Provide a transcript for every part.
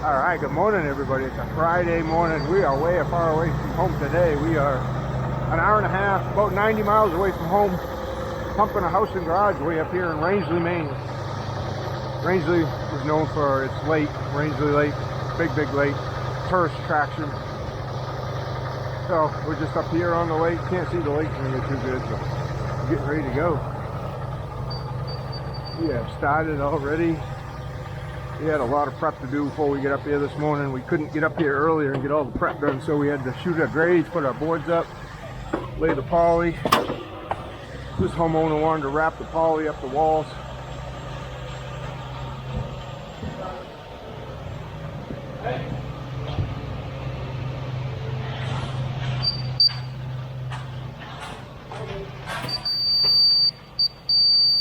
All right, good morning, everybody. It's a Friday morning. We are way far away from home today. We are an hour and a half, about 90 miles away from home, pumping a house and garage way up here in Rangeley, Maine. Rangeley is known for its lake, Rangeley Lake, big lake, tourist attraction. So we're just up here on the lake. Can't see the lake really too good, so we're getting ready to go. We have started already. We had a lot of prep to do before we get up here this morning. We couldn't get up here earlier and get all the prep done, so we had to shoot our grades, put our boards up, lay the poly. This homeowner wanted to wrap the poly up the walls.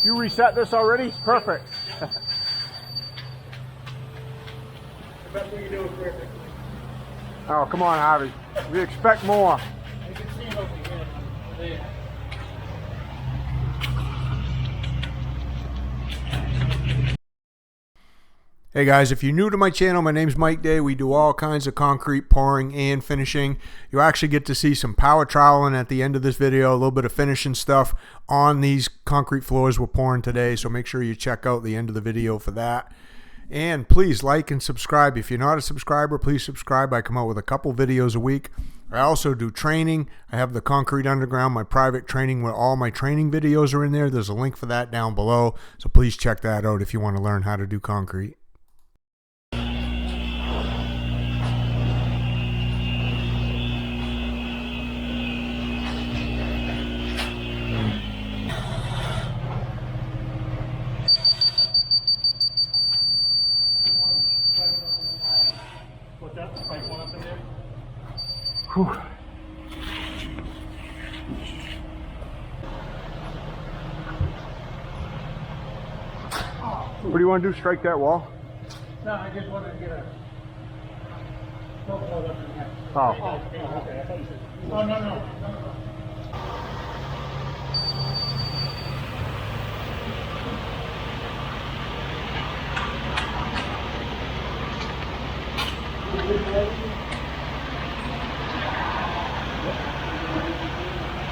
You reset this already? Perfect. That's what you do is perfect. Oh, come on, Harvey. We expect more. You can see it over here. There. Hey guys, if you're new to my channel, my name's Mike Day. We do all kinds of concrete pouring and finishing. You actually get to see some power troweling at the end of this video, a little bit of finishing stuff on these concrete floors we're pouring today. So make sure you check out the end of the video for that. And please like and subscribe. If you're not a subscriber, please subscribe. I come out with a couple videos a week. I also do training. I have the Concrete Underground, my private training, where all my training videos are in there. There's a link for that down below. So please check that out if you want to learn how to do concrete. What's that? Pipe one up in there? Whew. What do you want to do? Strike that wall? No, I just wanted to get a up in there. Oh. Oh, okay. I thought you said. Oh, no.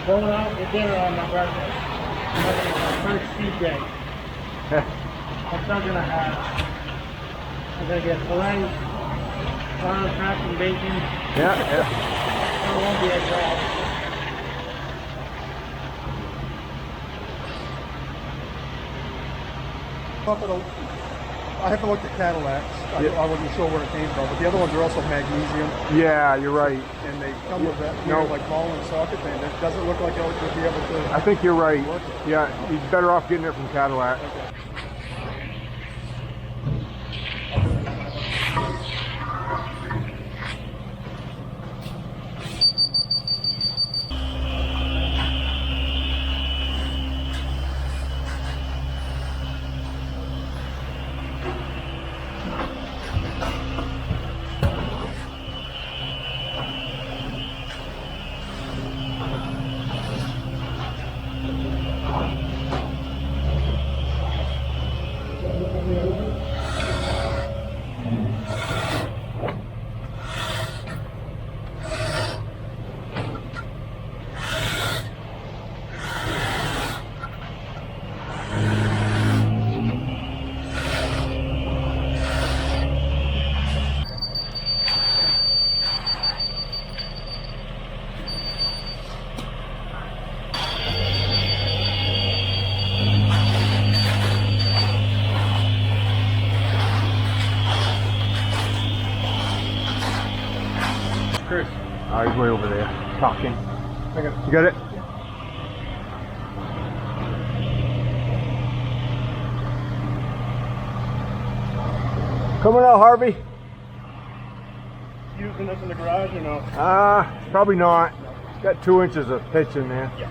Going out to dinner on my birthday. I'm having my first cheat day. I'm still gonna have. I'm gonna get filet, farm crack and bacon. Yeah. It won't be as bad. I haven't looked at Cadillacs. I wasn't sure where it came from, but the other ones are also magnesium, Yeah, you're right. and they come with that No. weird, like ball and socket thing. It doesn't look like it would be able to. I think you're right. Yeah, he's better off getting it from Cadillac. Chris. Oh, he's way over there talking. I got You got it? Coming out, Harvey. using this in the garage or no? Probably not. Got 2 inches of pitch in there. Yeah.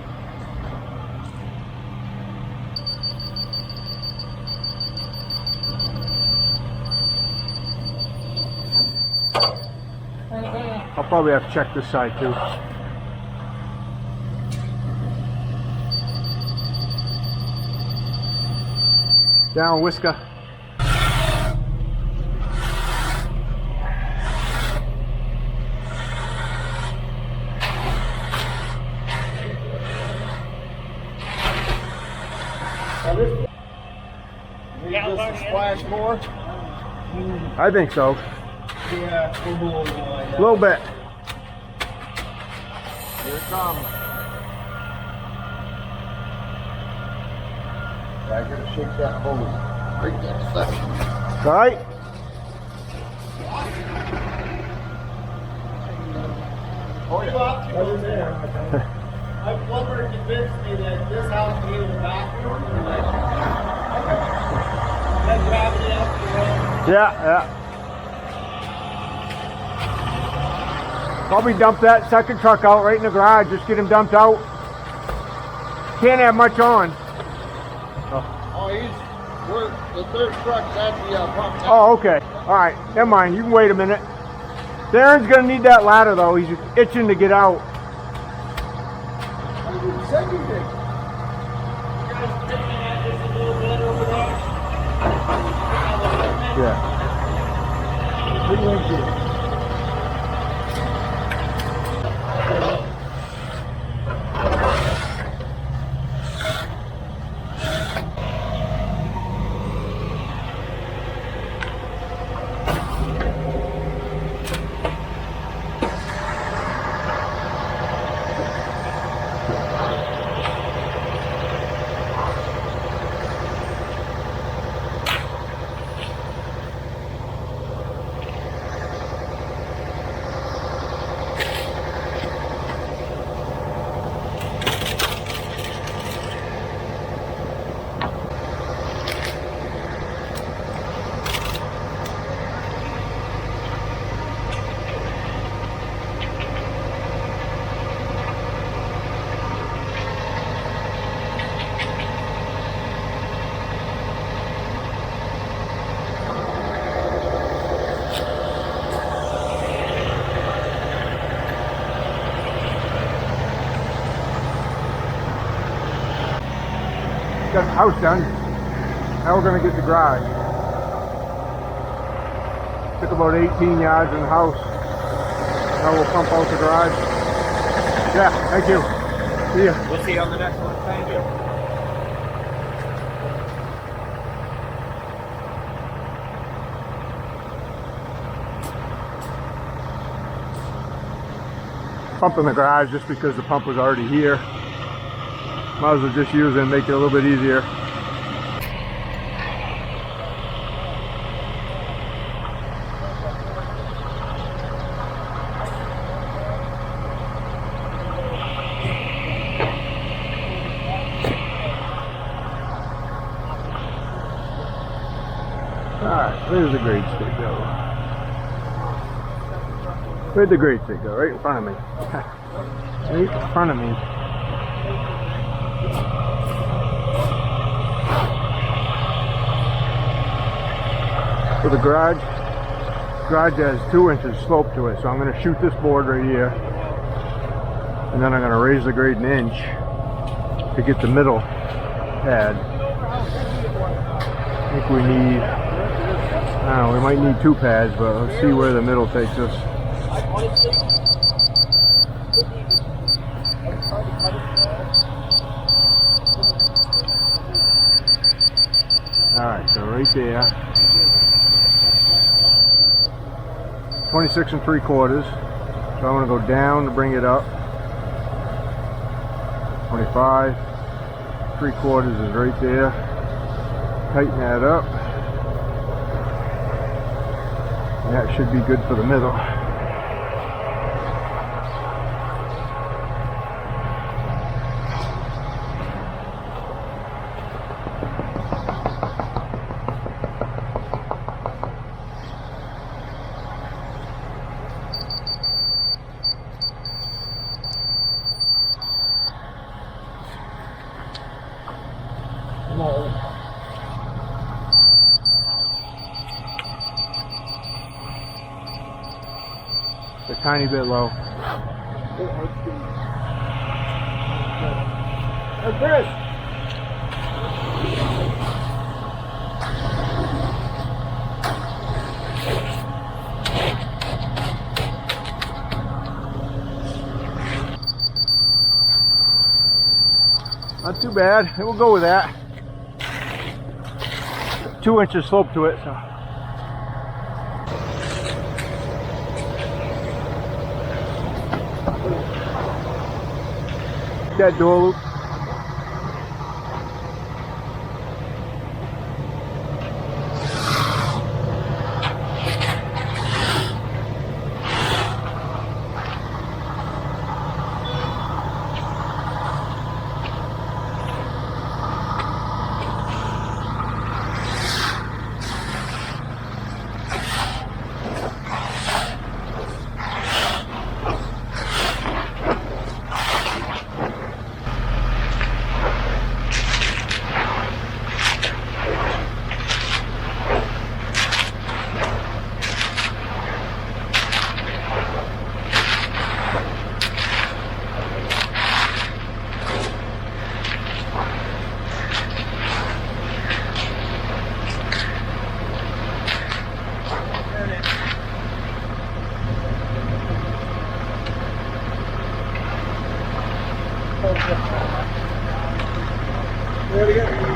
I'll probably have to check this side too. Down, Whisker. splash more? I think so. Yeah, we'll do a little like A that. little bit. Here it comes. I gotta shake that hose. Break that suction. All right. Oh yeah. My plumber convinced me that this house needed a bathroom. And like, okay. Then gravity out the road. Yeah. Probably dump that second truck out right in the garage. Just get him dumped out. Can't have much on. Oh, the third truck's at the pump. Oh, okay. All right. Never mind. You can wait a minute. Darren's gonna need that ladder though. He's itching to get out. You guys picking at this a little bit over there? Yeah. What do you want to do? Got the house done. Now we're gonna get the garage. Took about 18 yards in the house. Now we'll pump out the garage. Yeah, thank you. See ya. We'll see you on the next one. Thank you. Pump in the garage just because the pump was already here. Might as well just use it and make it a little bit easier. Alright, where's the grade stick go? Where'd the grade stick go? Right in front of me. Right in front of me. So the garage has 2 inches slope to it, so I'm going to shoot this board right here, and then I'm going to raise the grade 1 inch to get the middle pad. I think we need, I don't know, we might need 2 pads, but let's see where the middle takes us. Alright, so right there. 26 3/4. So I'm going to go down to bring it up. 25 3/4 is right there. Tighten that up. And that should be good for the middle. A tiny bit low. Hey, Chris. Not too bad. We'll go with that. 2 2 inches slope to it, so. That dual loop. There we go.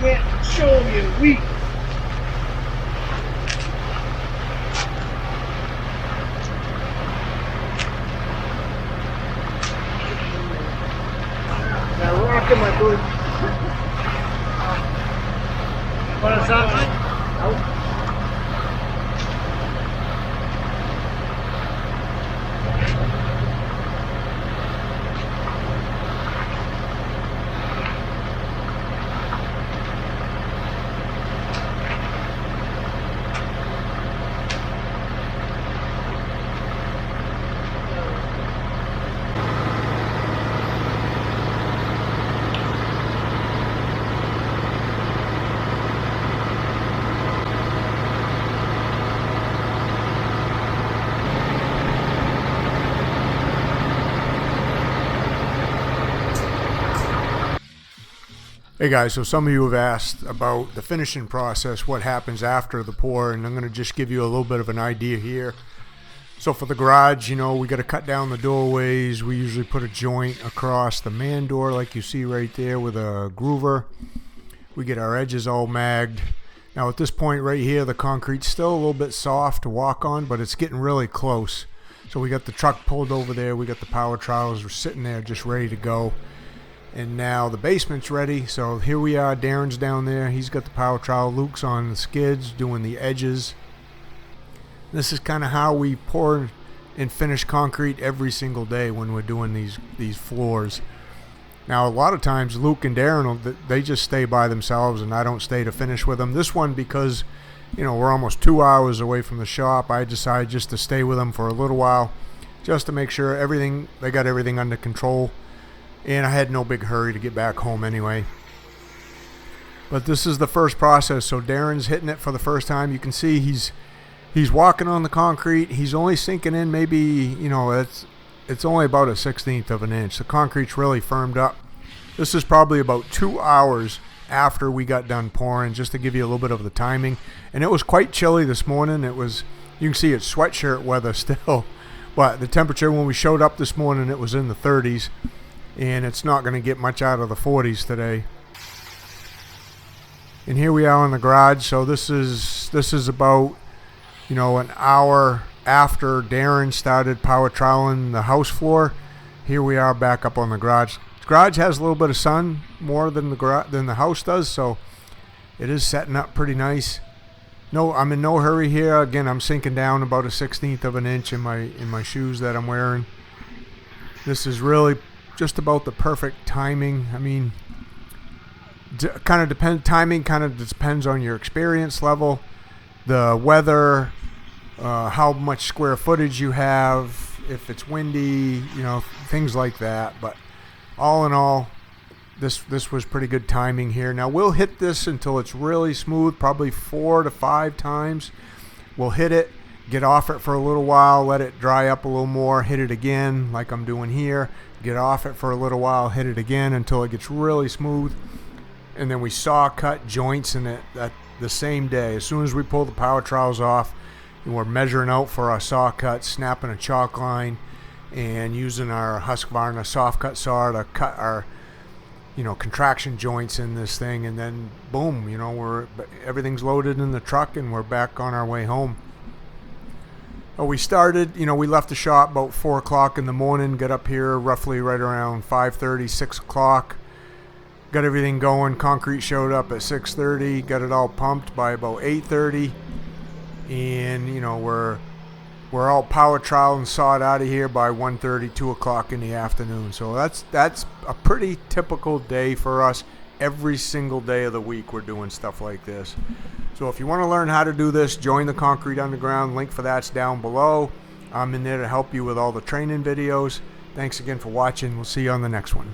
Can't show you weak. Now rocking my boots. What is that like? Nope. Hey guys, so some of you have asked about the finishing process, what happens after the pour, and I'm going to just give you a little bit of an idea here. So for the garage, you know, we got to cut down the doorways. We usually put a joint across the man door like you see right there with a groover. We get our edges all magged. Now at this point right here, the concrete's still a little bit soft to walk on, but it's getting really close. So we got the truck pulled over there. We got the power trowels. We're sitting there just ready to go. And now the basement's ready. So here we are. Darren's down there. He's got the power trowel. Luke's on the skids doing the edges. This is kind of how we pour and finish concrete every single day when we're doing these floors. Now a lot of times Luke and Darren, they just stay by themselves and I don't stay to finish with them. This one, because you know we're almost 2 hours away from the shop, I decided just to stay with them for a little while just to make sure they got everything under control. And I had no big hurry to get back home anyway. But this is the first process. So Darren's hitting it for the first time. You can see he's walking on the concrete. He's only sinking in maybe, you know, it's only about a 1/16 of an inch. The concrete's really firmed up. This is probably about 2 hours after we got done pouring, just to give you a little bit of the timing. And it was quite chilly this morning. It was, you can see it's sweatshirt weather still. But the temperature when we showed up this morning, it was in the 30s. And it's not going to get much out of the 40s today. And here we are in the garage. So this is about, you know, an hour after Darren started power troweling the house floor. Here we are back up on the garage. The garage has a little bit of sun, more than the house does, so it is setting up pretty nice. No, I'm in no hurry here. Again, I'm sinking down about 1/16 of an inch in my shoes that I'm wearing. This is really just about the perfect timing. I mean, timing kind of depends on your experience level, the weather, how much square footage you have, if it's windy, you know, things like that. But all in all, this was pretty good timing here. Now we'll hit this until it's really smooth, probably 4 to 5 times. We'll hit it, get off it for a little while, let it dry up a little more, hit it again like I'm doing here, get off it for a little while, hit it again until it gets really smooth. And then we saw cut joints in it the same day. As soon as we pull the power trowels off, and we're measuring out for our saw cut, snapping a chalk line and using our Husqvarna soft cut saw to cut our, you know, contraction joints in this thing. And then boom, you know, everything's loaded in the truck and we're back on our way home. We started, you know, we left the shop about 4 o'clock in the morning, got up here roughly right around 5:30, 6 o'clock. Got everything going. Concrete showed up at 6:30. Got it all pumped by about 8:30, and you know we're all power trowel and sawed out of here by 1:30, 2 o'clock in the afternoon. So that's a pretty typical day for us. Every single day of the week we're doing stuff like this. So if you want to learn how to do this, join the Concrete Underground. Link for that's down below. I'm in there to help you with all the training videos. Thanks again for watching. We'll see you on the next one.